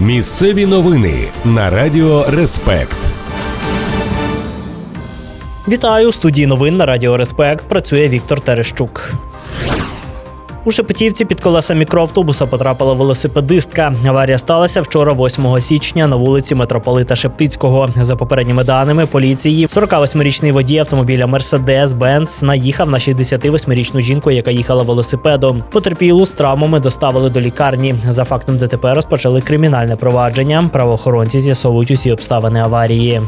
Місцеві новини на Радіо Респект. Вітаю! У студії новин на Радіо Респект працює Віктор Терещук. У Шепетівці під колеса мікроавтобуса потрапила велосипедистка. Аварія сталася вчора, 8 січня, на вулиці Митрополита Шептицького. За попередніми даними поліції, 48-річний водій автомобіля Mercedes-Benz наїхав на 68-річну жінку, яка їхала велосипедом. Потерпілу з травмами доставили до лікарні. За фактом ДТП розпочали кримінальне провадження. Правоохоронці з'ясовують усі обставини аварії.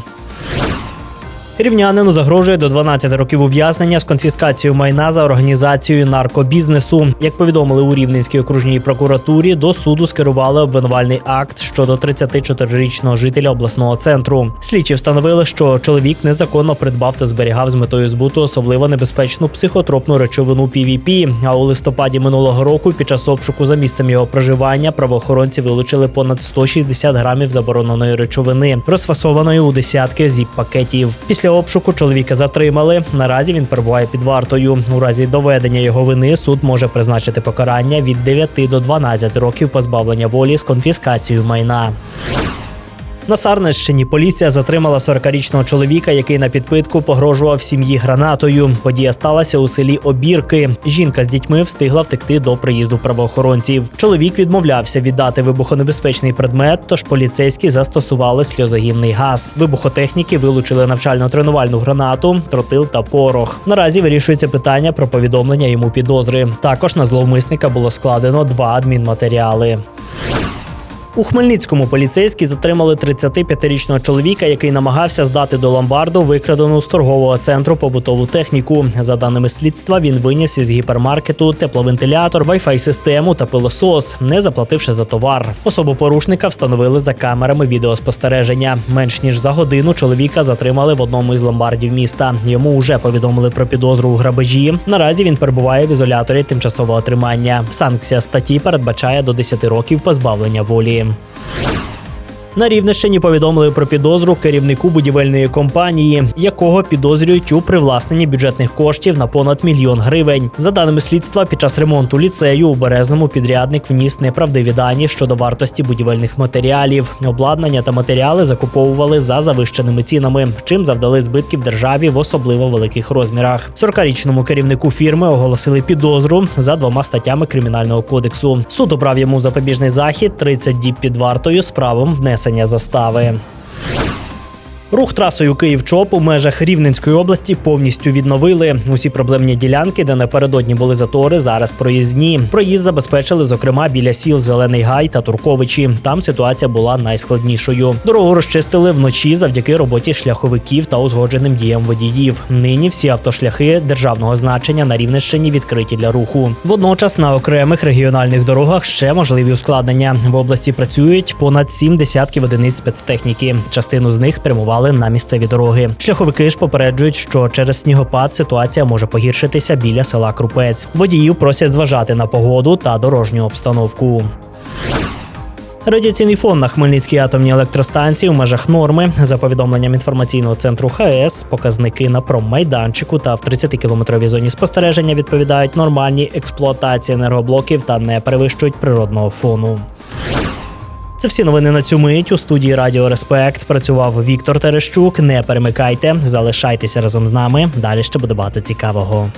Рівнянину загрожує до 12 років ув'язнення з конфіскацією майна за організацією наркобізнесу. Як повідомили у Рівненській окружній прокуратурі, до суду скерували обвинувальний акт щодо 34-річного жителя обласного центру. Слідчі встановили, що чоловік незаконно придбав та зберігав з метою збуту особливо небезпечну психотропну речовину PVP. А у листопаді минулого року під час обшуку за місцем його проживання правоохоронці вилучили понад 160 грамів забороненої речовини, розфасованої у десятки зіп-пакетів. Після обшуку чоловіка затримали. Наразі він перебуває під вартою. У разі доведення його вини суд може призначити покарання від 9 до 12 років позбавлення волі з конфіскацією майна. На Сарненщині поліція затримала 40-річного чоловіка, який на підпитку погрожував сім'ї гранатою. Подія сталася у селі Обірки. Жінка з дітьми встигла втекти до приїзду правоохоронців. Чоловік відмовлявся віддати вибухонебезпечний предмет, тож поліцейські застосували сльозогінний газ. Вибухотехніки вилучили навчально-тренувальну гранату, тротил та порох. Наразі вирішується питання про повідомлення йому підозри. Також на зловмисника було складено 2 адмінматеріали. У Хмельницькому поліцейські затримали 35-річного чоловіка, який намагався здати до ломбарду викрадену з торгового центру побутову техніку. За даними слідства, він виніс із гіпермаркету тепловентилятор, вай-фай-систему та пилосос, не заплативши за товар. Особу порушника встановили за камерами відеоспостереження. Менш ніж за годину чоловіка затримали в одному із ломбардів міста. Йому вже повідомили про підозру у грабежі. Наразі він перебуває в ізоляторі тимчасового тримання. Санкція статті передбачає до 10 років позбавлення волі. На Рівненщині повідомили про підозру керівнику будівельної компанії, якого підозрюють у привласненні бюджетних коштів на понад 1 мільйон гривень. За даними слідства, під час ремонту ліцею у Березному підрядник вніс неправдиві дані щодо вартості будівельних матеріалів. Обладнання та матеріали закуповували за завищеними цінами, чим завдали збитків державі в особливо великих розмірах. 40-річному керівнику фірми оголосили підозру за 2 статтями Кримінального кодексу. Суд обрав йому запобіжний захід 30 діб під вартою з правом внесення застави. Рух трасою Київ-Чоп у межах Рівненської області повністю відновили. Усі проблемні ділянки, де напередодні були затори, зараз проїзні. Проїзд забезпечили, зокрема, біля сіл Зелений Гай та Турковичі. Там ситуація була найскладнішою. Дорогу розчистили вночі завдяки роботі шляховиків та узгодженим діям водіїв. Нині всі автошляхи державного значення на Рівненщині відкриті для руху. Водночас на окремих регіональних дорогах ще можливі ускладнення. В області працюють понад 7 десятків одиниць спецтехніки. Частину з них спрямували на місцеві дороги. Шляховики ж попереджують, що через снігопад ситуація може погіршитися біля села Крупець. Водіїв просять зважати на погоду та дорожню обстановку. Радіаційний фон на Хмельницькій атомній електростанції у межах норми. За повідомленням інформаційного центру ХАЕС, показники на проммайданчику та в 30-кілометровій зоні спостереження відповідають нормальній експлуатації енергоблоків та не перевищують природного фону. Це всі новини на цю мить. У студії Радіо Респект працював Віктор Терещук. Не перемикайте, залишайтеся разом з нами. Далі ще буде багато цікавого.